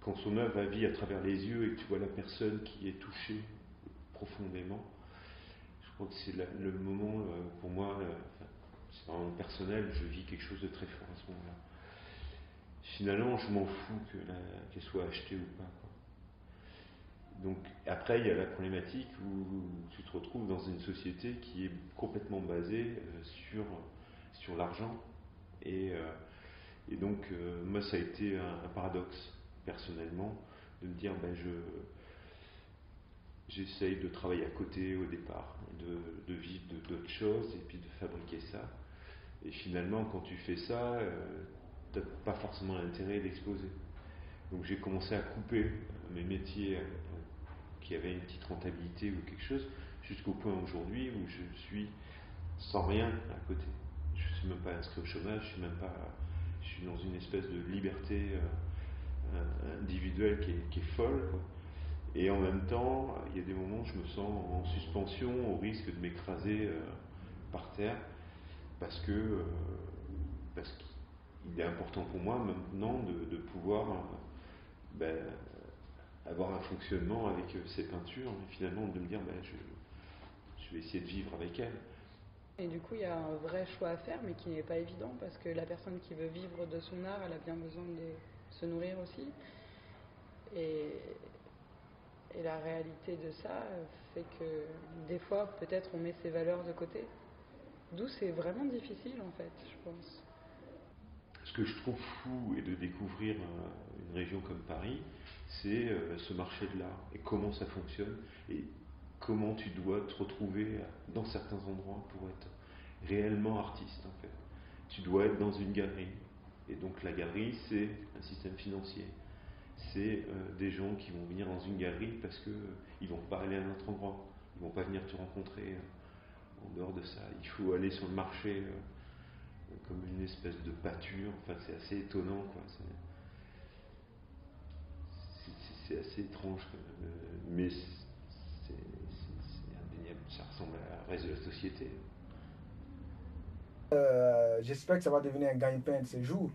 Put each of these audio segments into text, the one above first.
quand son œuvre vit à travers les yeux et que tu vois la personne qui est touchée profondément, je crois que c'est le moment, pour moi, c'est vraiment personnel, je vis quelque chose de très fort à ce moment-là. Finalement, je m'en fous qu'elle soit achetée ou pas, quoi. Donc après, il y a la problématique où tu te retrouves dans une société qui est complètement basée sur l'argent. Et donc, moi, ça a été un paradoxe, personnellement, de me dire, j'essaye de travailler à côté au départ, de vivre d'autres choses et puis de fabriquer ça. Et finalement, quand tu fais ça, tu n'as pas forcément l'intérêt d'exposer. Donc j'ai commencé à couper mes métiers qui avaient une petite rentabilité ou quelque chose, jusqu'au point aujourd'hui où je suis sans rien à côté. Je ne suis même pas inscrit au chômage, je suis dans une espèce de liberté individuelle qui est folle, quoi. Et en même temps, il y a des moments où je me sens en suspension, au risque de m'écraser par terre, parce qu'il est important pour moi maintenant de pouvoir avoir un fonctionnement avec ces peintures, et finalement de me dire je vais essayer de vivre avec elles. Et du coup, il y a un vrai choix à faire, mais qui n'est pas évident, parce que la personne qui veut vivre de son art, elle a bien besoin de se nourrir aussi. Et la réalité de ça fait que des fois, peut-être, on met ses valeurs de côté. D'où c'est vraiment difficile, en fait, je pense. Ce que je trouve fou et de découvrir une région comme Paris, c'est ce marché de l'art et comment ça fonctionne et comment tu dois te retrouver dans certains endroits pour être réellement artiste, en fait. Tu dois être dans une galerie. Et donc la galerie, c'est un système financier. C'est des gens qui vont venir dans une galerie parce qu'ils ne vont pas aller à un autre endroit. Ils ne vont pas venir te rencontrer en dehors de ça. Il faut aller sur le marché comme une espèce de pâture. Enfin, c'est assez étonnant, quoi. C'est assez étrange, mais c'est indéniable. Ça ressemble au reste de la société. J'espère que ça va devenir un gagne-pain de ces jours,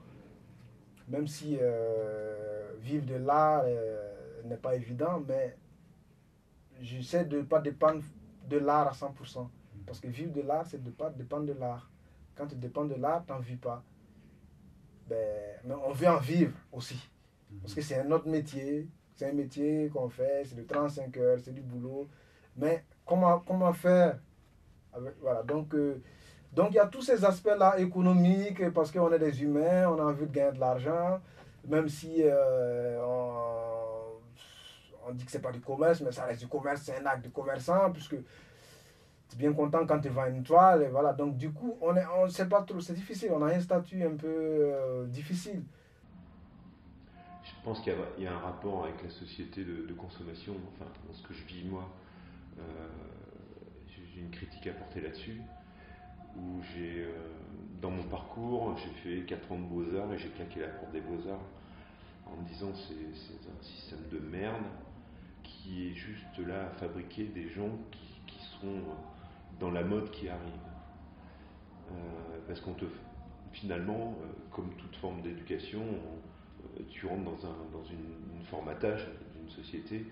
même si vivre de l'art n'est pas évident, mais j'essaie de ne pas dépendre de l'art à 100%. Parce que vivre de l'art, c'est de ne pas dépendre de l'art. Quand tu dépends de l'art, tu n'en vis pas. Mais on veut en vivre aussi. Parce que c'est un autre métier. C'est un métier qu'on fait, c'est de 35 heures, c'est du boulot. Mais comment faire avec, voilà, donc il y a tous ces aspects-là économiques, parce qu'on est des humains, on a envie de gagner de l'argent, même si on dit que c'est pas du commerce, mais ça reste du commerce, c'est un acte de commerçant, puisque tu es bien content quand tu vends une toile, et voilà. Donc du coup, on sait pas trop, c'est difficile, on a un statut un peu difficile. Je pense qu'il y a un rapport avec la société de consommation, enfin, dans ce que je vis moi. Euh, j'ai une critique à porter là-dessus, où dans mon parcours, j'ai fait 4 ans de Beaux-Arts et j'ai claqué la porte des Beaux-Arts en me disant c'est un système de merde qui est juste là à fabriquer des gens qui sont dans la mode qui arrive. Parce finalement, comme toute forme d'éducation, tu rentres dans une formatage d'une société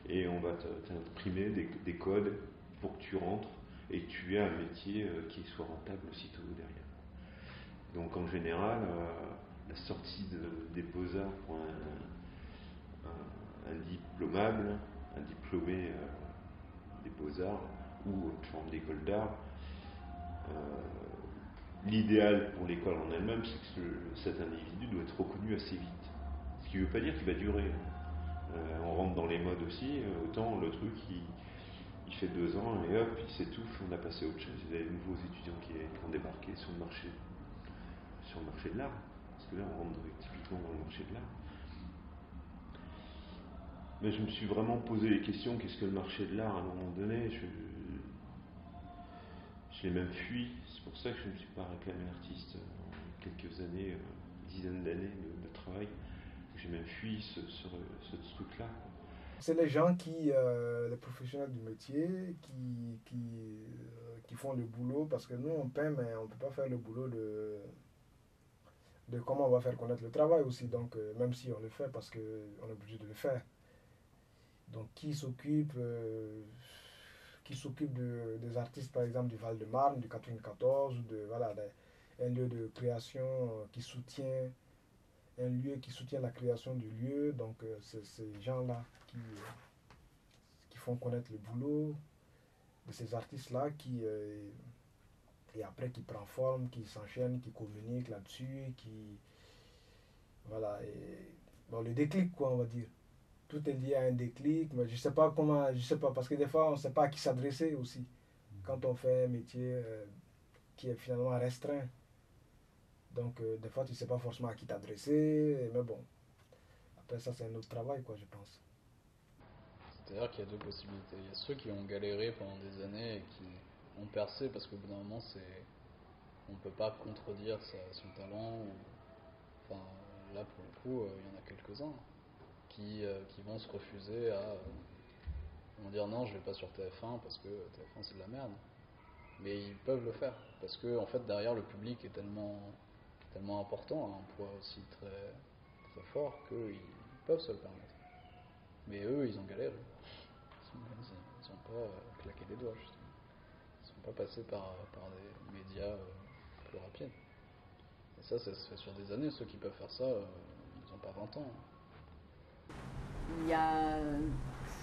et on va t'imprimer des codes pour que tu rentres et que tu aies un métier qui soit rentable aussitôt derrière. Donc en général, la sortie des Beaux-Arts pour un diplômable, un diplômé des Beaux-Arts ou une forme d'école d'art, l'idéal pour l'école en elle-même, c'est que cet individu doit être reconnu assez vite. Ce qui ne veut pas dire qu'il va durer. On rentre dans les modes aussi, autant le truc il fait 2 ans et hop, il s'étouffe, on a passé à autre chose. Il y a des nouveaux étudiants qui ont débarqué sur le marché de l'art. Parce que là, on rentre typiquement dans le marché de l'art. Mais je me suis vraiment posé les questions, qu'est-ce que le marché de l'art à un moment donné je l'ai même fui, c'est pour ça que je ne me suis pas réclamé artiste en quelques années, dizaines d'années de travail. J'ai même fui ce truc-là. C'est les gens les professionnels du métier, qui font le boulot, parce que nous on peint, mais on ne peut pas faire le boulot de comment on va faire connaître le travail aussi. Donc, même si on le fait parce qu'on est obligé de le faire. Donc, qui s'occupe des artistes, par exemple, du Val-de-Marne, du 94, ou voilà, un lieu de création un lieu qui soutient la création du lieu. Donc, c'est ces gens-là qui font connaître le boulot de ces artistes-là et après qui prend forme, qui s'enchaîne, qui communique là-dessus, voilà, et bon, le déclic, quoi, on va dire. Tout est lié à un déclic, mais je sais pas comment, je sais pas, parce que des fois, on ne sait pas à qui s'adresser aussi. Quand on fait un métier qui est finalement restreint. Donc, des fois, tu ne sais pas forcément à qui t'adresser, mais bon. Après, ça, c'est un autre travail, quoi, je pense. C'est-à-dire qu'il y a deux possibilités. Il y a ceux qui ont galéré pendant des années et qui ont percé parce qu'au bout d'un moment, on ne peut pas contredire son talent. Enfin, là, pour le coup, il y en a quelques-uns qui vont se refuser vont dire non, je vais pas sur TF1 parce que TF1 c'est de la merde. Mais ils peuvent le faire parce que en fait derrière le public est tellement important, un poids aussi très très fort qu'ils peuvent se le permettre. Mais eux, ils ont galéré. Ils n'ont pas claqué des doigts justement. Ils sont pas passés par des médias plus rapides. Et ça se fait sur des années. Ceux qui peuvent faire ça, ils n'ont pas 20 ans. Il y a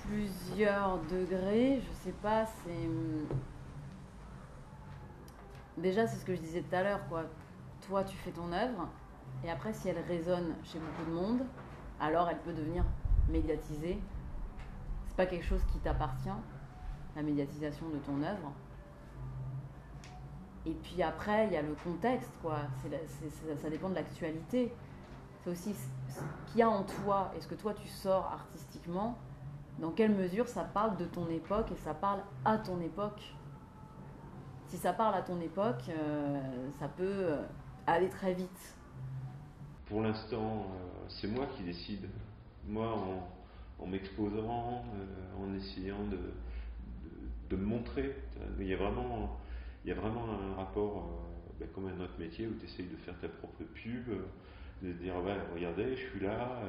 plusieurs degrés, je sais pas, déjà c'est ce que je disais tout à l'heure, quoi. Toi tu fais ton œuvre et après si elle résonne chez beaucoup de monde, alors elle peut devenir médiatisée. C'est pas quelque chose qui t'appartient, la médiatisation de ton œuvre. Et puis après il y a le contexte, quoi. Ça dépend de l'actualité. C'est aussi ce qu'il y a en toi et ce que toi tu sors artistiquement, dans quelle mesure ça parle de ton époque et ça parle à ton époque. Si ça parle à ton époque, ça peut aller très vite. Pour l'instant, c'est moi qui décide. Moi, en m'exposant, en essayant de me montrer. Il y a vraiment un rapport, comme un autre métier, où tu essayes de faire ta propre pub, de dire ouais, regardez, je suis là,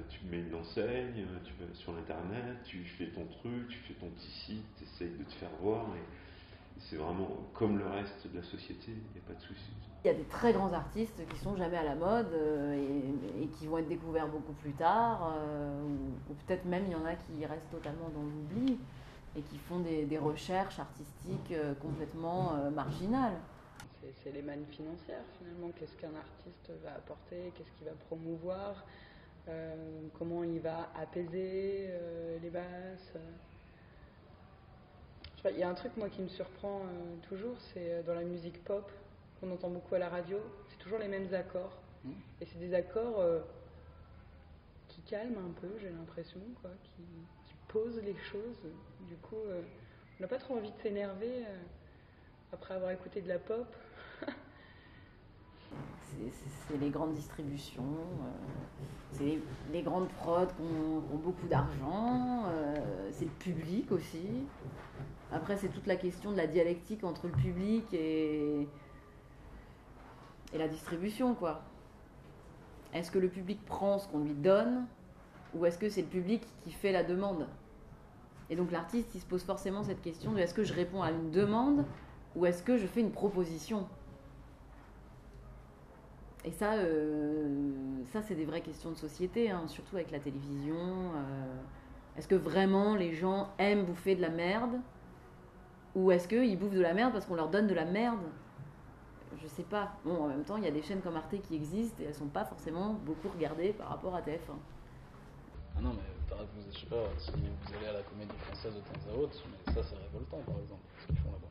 tu mets une enseigne, tu vas sur l'internet, tu fais ton truc, tu fais ton petit site, tu essayes de te faire voir, et c'est vraiment comme le reste de la société, il n'y a pas de souci. Il y a des très grands artistes qui sont jamais à la mode et qui vont être découverts beaucoup plus tard, ou peut-être même il y en a qui restent totalement dans l'oubli et qui font des recherches artistiques complètement marginales. C'est les mannes financières finalement. Qu'est-ce qu'un artiste va apporter, qu'est-ce qu'il va promouvoir, comment il va apaiser les masses. Il y a un truc moi qui me surprend toujours, c'est dans la musique pop qu'on entend beaucoup à la radio, c'est toujours les mêmes accords. Et c'est des accords qui calment un peu, j'ai l'impression, quoi, qui posent les choses. Du coup, on n'a pas trop envie de s'énerver après avoir écouté de la pop. C'est les grandes distributions, c'est les grandes prods qui ont beaucoup d'argent, c'est le public aussi. Après, c'est toute la question de la dialectique entre le public et la distribution, quoi. Est-ce que le public prend ce qu'on lui donne ou est-ce que c'est le public qui fait la demande? Et donc l'artiste, il se pose forcément cette question de est-ce que je réponds à une demande ou est-ce que je fais une proposition? Et ça c'est des vraies questions de société, hein, surtout avec la télévision. Est-ce que vraiment les gens aiment bouffer de la merde? Ou est-ce qu'ils bouffent de la merde parce qu'on leur donne de la merde? Je sais pas. Bon, en même temps, il y a des chaînes comme Arte qui existent et elles sont pas forcément beaucoup regardées par rapport à TF1. Ah non, mais je sais pas, si vous allez à la Comédie Française de temps à autre, mais ça c'est révoltant par exemple, ce qu'ils font là-bas.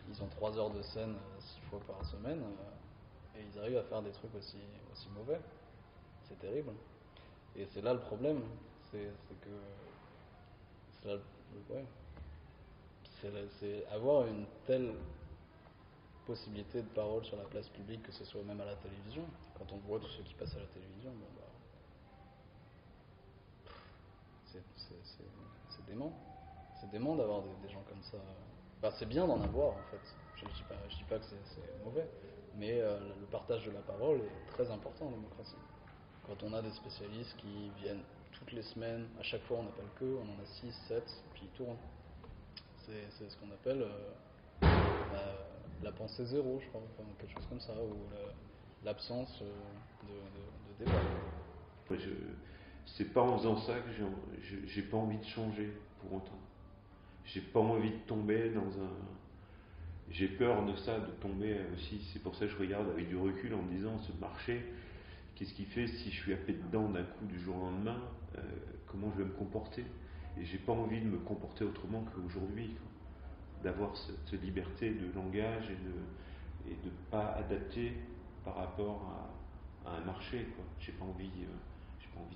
Ils ont 3 heures de scène 6 fois par semaine et ils arrivent à faire des trucs aussi mauvais. C'est terrible. Et c'est là le problème, c'est que c'est là ouais, c'est avoir une telle possibilité de parole sur la place publique, que ce soit même à la télévision. Quand on voit tout ce qui passe à la télévision, bon bah, c'est dément. C'est dément d'avoir des gens comme ça Bah, c'est bien d'en avoir en fait. Je dis pas que c'est mauvais, mais le partage de la parole est très important en démocratie. Quand on a des spécialistes qui viennent toutes les semaines, à chaque fois on n'appelle qu'eux, on en a 6, 7, puis ils tournent. C'est ce qu'on appelle la pensée zéro, je crois, enfin, quelque chose comme ça, ou l'absence de débat. C'est pas en faisant ça que j'ai pas envie de changer pour autant. J'ai pas envie de tomber dans un. J'ai peur de ça, de tomber aussi. C'est pour ça que je regarde avec du recul en me disant ce marché, qu'est-ce qu'il fait si je suis happé dedans d'un coup du jour au lendemain, comment je vais me comporter. Et j'ai pas envie de me comporter autrement qu'aujourd'hui, quoi. D'avoir cette liberté de langage et de pas adapter par rapport à un marché, quoi. J'ai pas envie de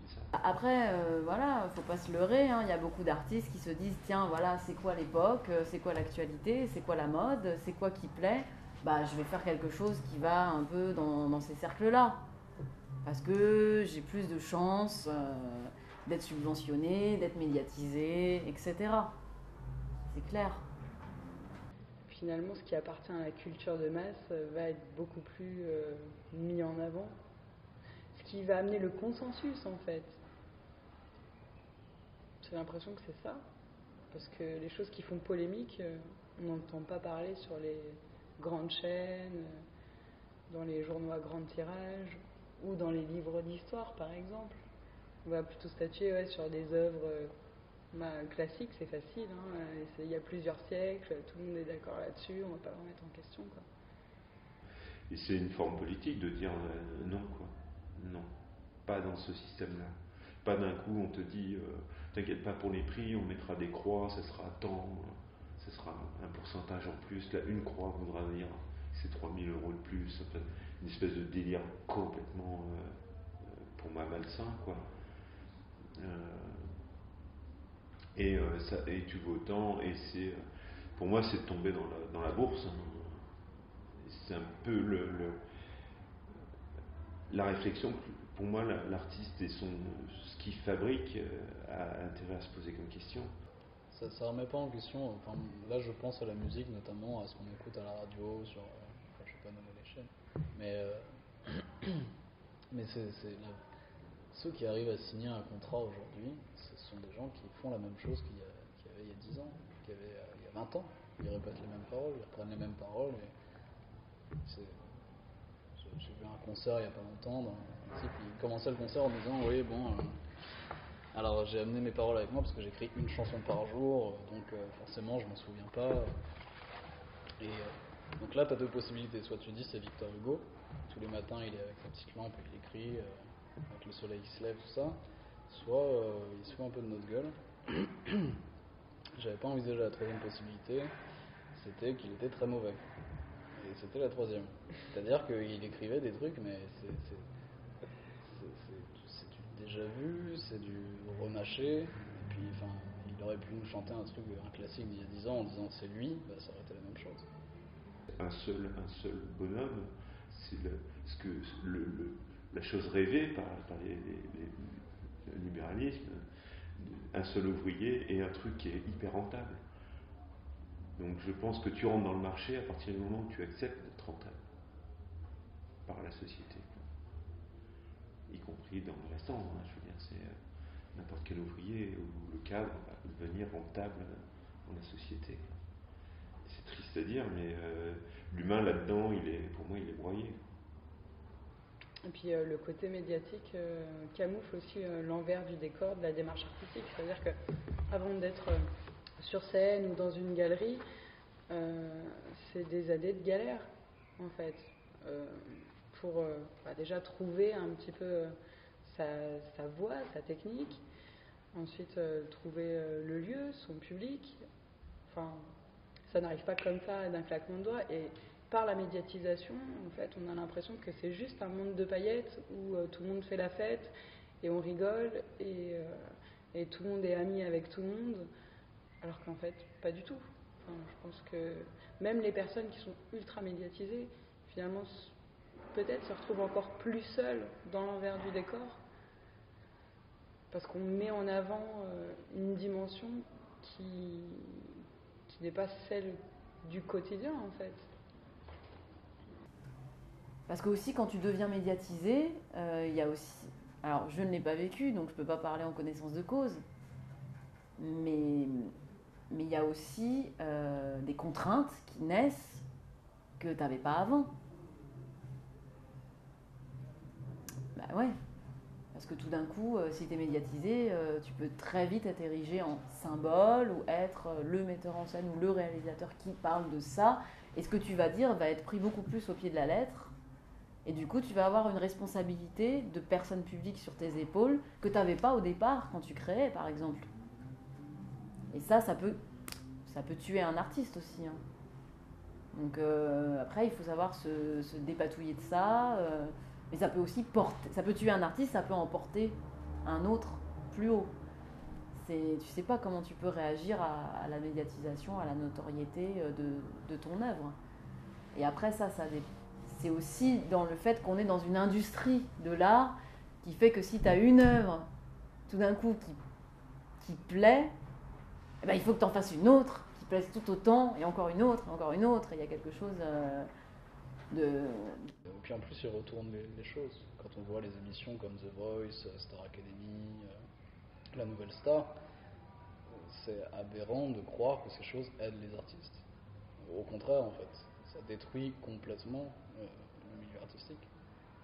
ça. Après, voilà, faut pas se leurrer, hein. Il y a beaucoup d'artistes qui se disent tiens, voilà, c'est quoi l'époque, c'est quoi l'actualité, c'est quoi la mode, c'est quoi qui plaît. Bah, je vais faire quelque chose qui va un peu dans ces cercles-là. Parce que j'ai plus de chances d'être subventionné, d'être médiatisé, etc. C'est clair. Finalement, ce qui appartient à la culture de masse va être beaucoup plus mis en avant. Ce qui va amener le consensus, en fait. J'ai l'impression que c'est ça. Parce que les choses qui font polémique, on n'entend pas parler sur les grandes chaînes, dans les journaux à grand tirage, ou dans les livres d'histoire, par exemple. On va plutôt statuer sur des œuvres classiques, c'est facile. Hein, il y a plusieurs siècles, tout le monde est d'accord là-dessus, on ne va pas le remettre en question, quoi. Et c'est une forme politique de dire non, quoi. Non, pas dans ce système-là. Pas d'un coup on te dit t'inquiète pas pour les prix, on mettra des croix, ça sera tant, ça sera un pourcentage en plus. Là, une croix voudra dire c'est 3 000 € de plus. Enfin, une espèce de délire complètement, pour moi, malsain, quoi. Et tu veux autant, et c'est, pour moi, c'est de tomber dans la bourse. Hein. C'est un peu la réflexion. Pour moi, l'artiste et ce qu'il fabrique a intérêt à se poser comme question. Ça remet pas en question. Enfin, là, je pense à la musique, notamment à ce qu'on écoute à la radio, sur. Enfin, je vais pas nommer les chaînes, mais ceux qui arrivent à signer un contrat aujourd'hui, ce sont des gens qui font la même chose qu'il y avait il y a 10 ans, qu'il y avait il y a 20 ans. Ils répètent les mêmes paroles, ils reprennent les mêmes paroles. J'ai vu un concert il n'y a pas longtemps, un type il commençait le concert en disant oui bon, alors j'ai amené mes paroles avec moi parce que j'écris une chanson par jour, donc forcément je m'en souviens pas. Et donc là tu as deux possibilités, soit tu dis c'est Victor Hugo, tous les matins il est avec sa petite lampe et il écrit, avec le soleil qui se lève, tout ça, soit il se fout un peu de notre gueule. J'avais pas envisagé la troisième possibilité, c'était qu'il était très mauvais. Et c'était la troisième. C'est-à-dire qu'il écrivait des trucs, mais c'est du déjà vu, c'est du remâché. Et puis, enfin, il aurait pu nous chanter un classique d'il y a 10 ans en disant c'est lui, bah, ça aurait été la même chose. Un seul bonhomme, c'est la chose rêvée par le libéralisme, un seul ouvrier et un truc qui est hyper rentable. Donc je pense que tu rentres dans le marché à partir du moment où tu acceptes d'être rentable par la société, y compris dans le restant. Hein, je veux dire, c'est n'importe quel ouvrier ou le cadre va devenir rentable dans la société. C'est triste à dire, mais l'humain là-dedans, pour moi, il est broyé. Et puis le côté médiatique camoufle aussi l'envers du décor de la démarche artistique. C'est-à-dire qu'avant d'être sur scène ou dans une galerie, c'est des années de galère, en fait, pour déjà trouver un petit peu sa voix, sa technique, ensuite trouver le lieu, son public. Enfin, ça n'arrive pas comme ça d'un claquement de doigts. Et par la médiatisation, en fait, on a l'impression que c'est juste un monde de paillettes où tout le monde fait la fête et on rigole et tout le monde est ami avec tout le monde, alors qu'en fait, pas du tout. Enfin, je pense que même les personnes qui sont ultra médiatisées, finalement, peut-être se retrouvent encore plus seules dans l'envers du décor, parce qu'on met en avant une dimension qui n'est pas celle du quotidien en fait. Parce que aussi quand tu deviens médiatisé, il y a aussi... Alors je ne l'ai pas vécu, donc je ne peux pas parler en connaissance de cause, mais il y a aussi des contraintes qui naissent que tu n'avais pas avant. Bah ouais, parce que tout d'un coup, si tu es médiatisé, tu peux très vite être érigé en symbole ou être le metteur en scène ou le réalisateur qui parle de ça. Et ce que tu vas dire va être pris beaucoup plus au pied de la lettre. Et du coup, tu vas avoir une responsabilité de personne publique sur tes épaules que tu n'avais pas au départ quand tu créais, par exemple. Et ça peut tuer un artiste aussi. Hein. Donc après, il faut savoir se dépatouiller de ça. Mais ça peut aussi ça peut tuer un artiste, ça peut en porter un autre plus haut. Tu sais pas comment tu peux réagir à la médiatisation, à la notoriété de ton œuvre. Et après c'est aussi dans le fait qu'on est dans une industrie de l'art qui fait que si tu as une œuvre tout d'un coup qui plaît, eh ben, il faut que tu en fasses une autre qui plaise tout autant, et encore une autre, et il y a quelque chose de... Puis en plus, ils retournent les choses. Quand on voit les émissions comme The Voice, Star Academy, La Nouvelle Star, c'est aberrant de croire que ces choses aident les artistes. Au contraire, en fait, ça détruit complètement le milieu artistique.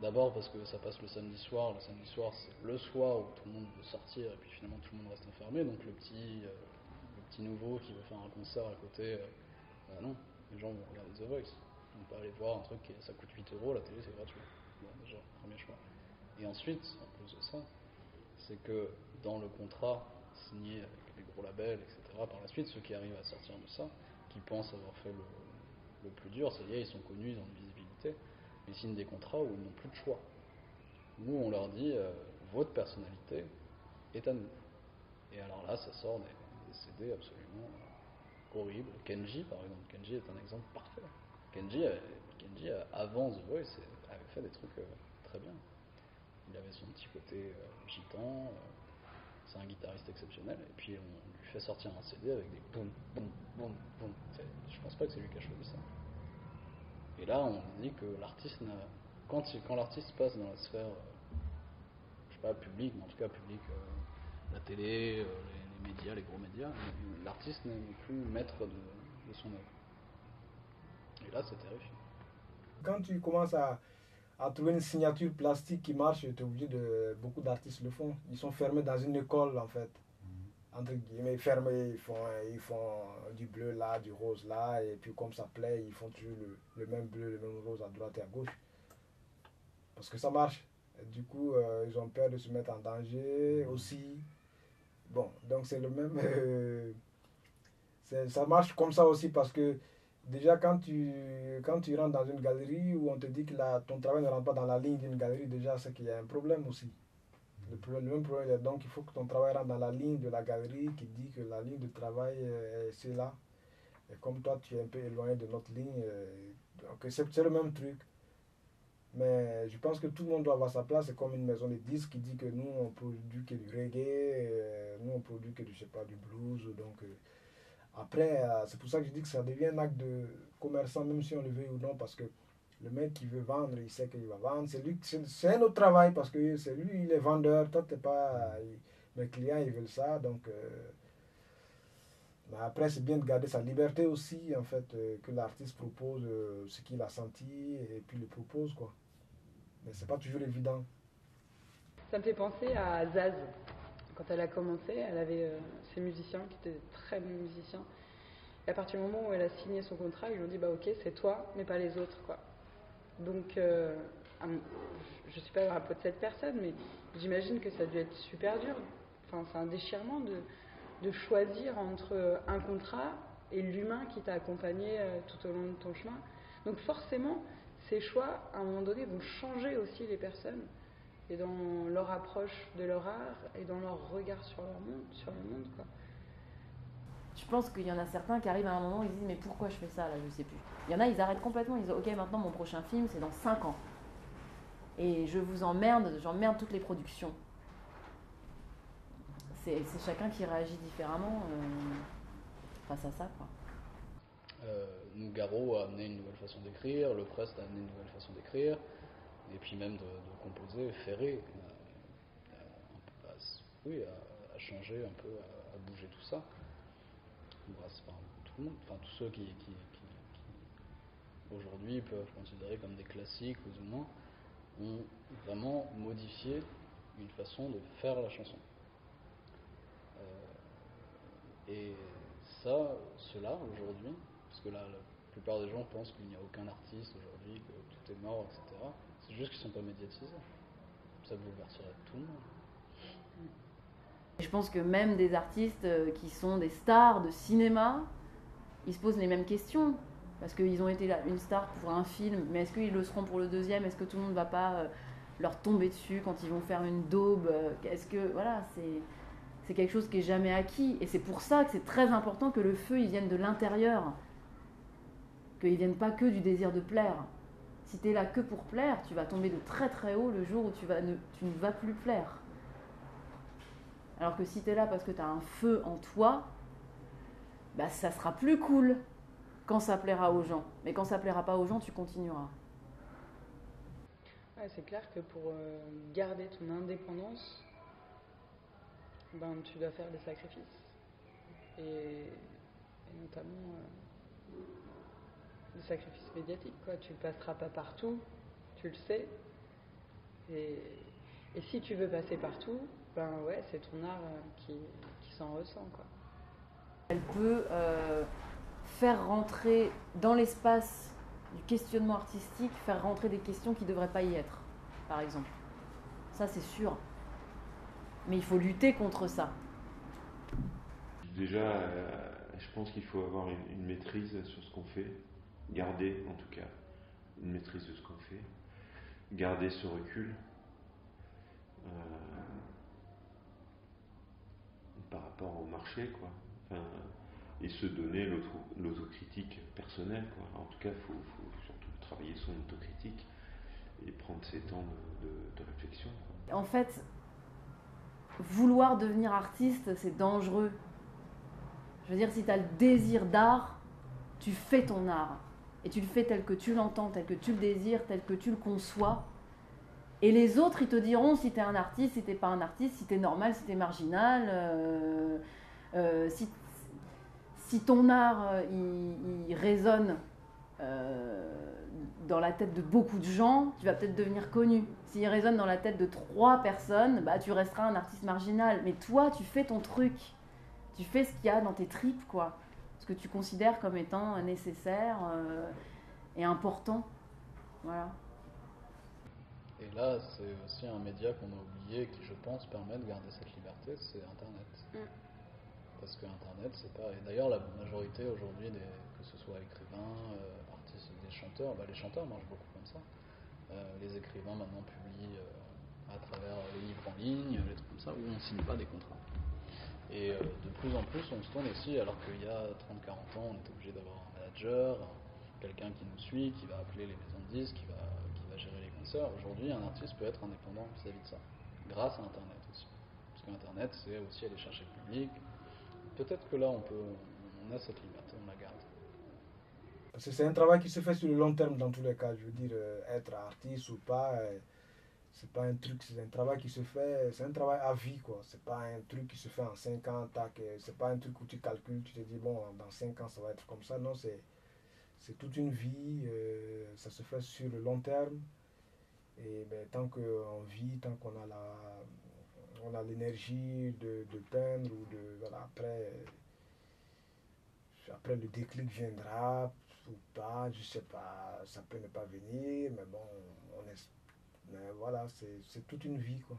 D'abord parce que ça passe le samedi soir. Le samedi soir, c'est le soir où tout le monde veut sortir et puis finalement tout le monde reste enfermé. Donc le petit nouveau qui veut faire un concert à côté, bah non, les gens vont regarder The Voice. Ils vont pas aller voir un truc ça coûte 8 €, la télé c'est gratuit. Bon, déjà, premier choix. Et ensuite, en plus de ça, c'est que dans le contrat signé avec les gros labels, etc., par la suite, ceux qui arrivent à sortir de ça, qui pensent avoir fait le plus dur, ça y est, ils sont connus, ils ont une visibilité, ils signent des contrats où ils n'ont plus de choix. Nous, on leur dit, votre personnalité est à nous. Et alors là, ça sort des CD absolument horribles. Kenji, par exemple. Kenji est un exemple parfait. Kenji avant The Voice, avait fait des trucs très bien. Il avait son petit côté gitan, c'est un guitariste exceptionnel, et puis on lui fait sortir un CD avec des boum, boum, boum, boum. Je pense pas que c'est lui qui a choisi ça. Et là, on dit que l'artiste quand l'artiste passe dans la sphère, je sais pas, publique, mais en tout cas publique, la télé, les médias, les gros médias, l'artiste n'est plus maître de son œuvre. Et là, c'est terrifiant. Quand tu commences à trouver une signature plastique qui marche, tu es obligé de... Beaucoup d'artistes le font. Ils sont fermés dans une école, en fait. Entre guillemets, fermés, ils font du bleu là, du rose là, et puis comme ça plaît, ils font toujours le même bleu, le même rose à droite et à gauche. Parce que ça marche. Et du coup, ils ont peur de se mettre en danger aussi. Bon, donc c'est le même... ça marche comme ça aussi parce que déjà quand tu rentres dans une galerie où on te dit que ton travail ne rentre pas dans la ligne d'une galerie, déjà c'est qu'il y a un problème aussi. Le même problème, donc il faut que ton travail rentre dans la ligne de la galerie qui dit que la ligne de travail c'est là. Et comme toi tu es un peu éloigné de notre ligne, donc c'est le même truc. Mais je pense que tout le monde doit avoir sa place. C'est comme une maison de disques qui dit que nous on produit que du reggae, nous on produit que du, je sais pas, du blues. Donc après, c'est pour ça que je dis que ça devient un acte de commerçant, même si on le veut ou non, parce que le mec qui veut vendre, il sait qu'il va vendre. C'est un autre travail parce que c'est lui, il est vendeur. Toi, t'es pas. Mes clients, ils veulent ça. Donc, mais après, c'est bien de garder sa liberté aussi, en fait, que l'artiste propose ce qu'il a senti et puis le propose, quoi. Mais c'est pas toujours évident. Ça me fait penser à Zaz. Quand elle a commencé, elle avait ses musiciens qui étaient de très bons musiciens. Et à partir du moment où elle a signé son contrat, ils lui ont dit bah ok, c'est toi, mais pas les autres, quoi. Donc, je suis pas dans la peau de cette personne, mais j'imagine que ça a dû être super dur. Enfin, c'est un déchirement de choisir entre un contrat et l'humain qui t'a accompagné tout au long de ton chemin. Donc forcément, ces choix, à un moment donné, vont changer aussi les personnes, et dans leur approche de leur art, et dans leur regard sur le monde, quoi. Je pense qu'il y en a certains qui arrivent à un moment où ils disent mais pourquoi je fais ça là, je sais plus. Il y en a, ils arrêtent complètement, ils disent ok, maintenant mon prochain film c'est dans 5 ans. Et je vous j'emmerde toutes les productions. C'est chacun qui réagit différemment face à ça, quoi. Nougaro a amené une nouvelle façon d'écrire, Le Prest a amené une nouvelle façon d'écrire, et puis même de composer. Ferré a changé un peu, a bougé tout ça. C'est pas tout le monde, enfin tous ceux qui aujourd'hui peuvent considérer comme des classiques, plus ou moins, ont vraiment modifié une façon de faire la chanson. Et ça, cela aujourd'hui, parce que là, la plupart des gens pensent qu'il n'y a aucun artiste aujourd'hui, que tout est mort, etc. C'est juste qu'ils ne sont pas médiatisés. Ça bouleverserait tout le monde. Je pense que même des artistes qui sont des stars de cinéma, ils se posent les mêmes questions. Parce qu'ils ont été là, une star pour un film, mais est-ce qu'ils le seront pour le deuxième? Est-ce que tout le monde ne va pas leur tomber dessus quand ils vont faire une daube? Est-ce que, voilà, c'est quelque chose qui est jamais acquis. Et c'est pour ça que c'est très important que le feu, il vienne de l'intérieur. Qu'il ne vienne pas que du désir de plaire. Si tu es là que pour plaire, tu vas tomber de très très haut le jour où tu ne vas plus plaire. Alors que si tu es là parce que tu as un feu en toi, bah ça sera plus cool quand ça plaira aux gens. Mais quand ça plaira pas aux gens, tu continueras. Ouais, c'est clair que pour garder ton indépendance, tu dois faire des sacrifices. Et notamment des sacrifices médiatiques, quoi. Tu ne passeras pas partout, tu le sais. Et si tu veux passer partout, c'est ton art qui s'en ressent, quoi. Elle peut faire rentrer dans l'espace du questionnement artistique, faire rentrer des questions qui ne devraient pas y être, par exemple. Ça, c'est sûr. Mais il faut lutter contre ça. Déjà, je pense qu'il faut avoir une maîtrise sur ce qu'on fait, garder en tout cas une maîtrise de ce qu'on fait, garder ce recul par rapport au marché, quoi. Enfin, et se donner l'autocritique personnelle, quoi. En tout cas, il faut surtout travailler son autocritique et prendre ses temps de réflexion, quoi. En fait, vouloir devenir artiste, c'est dangereux. Je veux dire, si tu as le désir d'art, tu fais ton art. Et tu le fais tel que tu l'entends, tel que tu le désires, tel que tu le conçois. Et les autres, ils te diront si tu es un artiste, si tu n'es pas un artiste, si tu es normal, si tu es marginal. Si ton art, il résonne dans la tête de beaucoup de gens, tu vas peut-être devenir connu. S'il résonne dans la tête de 3 personnes, tu resteras un artiste marginal. Mais toi, tu fais ton truc. Tu fais ce qu'il y a dans tes tripes, quoi. Ce que tu considères comme étant nécessaire et important. Voilà. Et là, c'est aussi un média qu'on a oublié qui, je pense, permet de garder cette liberté, c'est Internet. Parce que Internet, c'est pas... Et d'ailleurs, la majorité aujourd'hui, que ce soit écrivains, artistes, des chanteurs, les chanteurs marchent beaucoup comme ça. Les écrivains maintenant publient à travers les livres en ligne, des trucs comme ça, où on ne signe pas des contrats. Et de plus en plus, on se tourne aussi, alors qu'il y a 30-40 ans, on était obligé d'avoir un manager, quelqu'un qui nous suit, qui va appeler les maisons de disques, qui va gérer les concerts. Aujourd'hui, un artiste peut être indépendant vis-à-vis de ça, grâce à Internet aussi. Parce qu'Internet, c'est aussi aller chercher le public. Peut-être que là, on a cette liberté, on la garde. Parce que c'est un travail qui se fait sur le long terme dans tous les cas. Je veux dire, être artiste ou pas, c'est pas un truc, c'est un travail qui se fait, c'est un travail à vie, quoi. C'est pas un truc qui se fait en 5 ans, tac, c'est pas un truc où tu calcules, tu te dis, bon, dans 5 ans, ça va être comme ça. Non, c'est toute une vie, ça se fait sur le long terme. Et tant qu'on vit, tant qu'on a l'énergie de peindre ou de, voilà, après le déclic viendra ou pas, je sais pas, ça peut ne pas venir, mais bon, mais voilà, c'est toute une vie, quoi.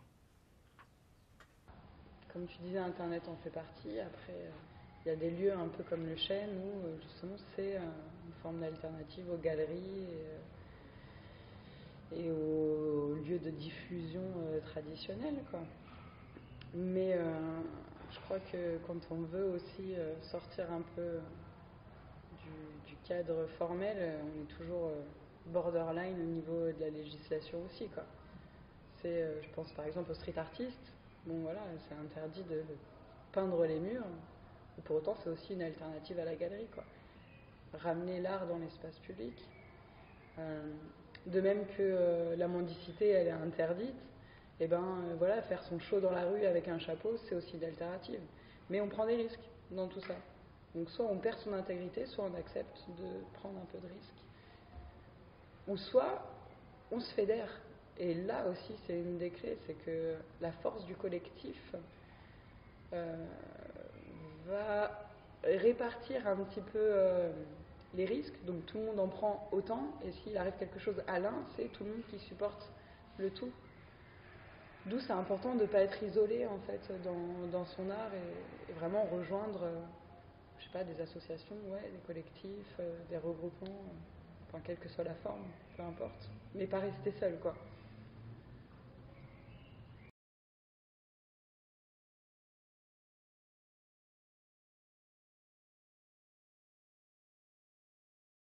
Comme tu disais, Internet en fait partie. Après, il y a des lieux un peu comme le Chêne où justement c'est une forme d'alternative aux galeries et aux lieux de diffusion traditionnels, quoi. Mais je crois que quand on veut aussi sortir un peu du cadre formel, on est toujours borderline au niveau de la législation aussi, quoi. Je pense par exemple aux street artistes. Bon voilà, c'est interdit de peindre les murs. Et pour autant, c'est aussi une alternative à la galerie, quoi. ramener l'art dans l'espace public. De même que la mendicité, elle est interdite, et voilà, faire son show dans la rue avec un chapeau, c'est aussi l'alternative. Mais on prend des risques dans tout ça. Donc soit on perd son intégrité, soit on accepte de prendre un peu de risque. Ou soit on se fédère. Et là aussi, c'est une des clés, c'est que la force du collectif va répartir un petit peu les risques. Donc tout le monde en prend autant, et s'il arrive quelque chose à l'un, c'est tout le monde qui supporte le tout. D'où c'est important de ne pas être isolé en fait dans son art et vraiment rejoindre, je sais pas, des associations, des collectifs, des regroupements, enfin quelle que soit la forme, peu importe. Mais pas rester seul quoi.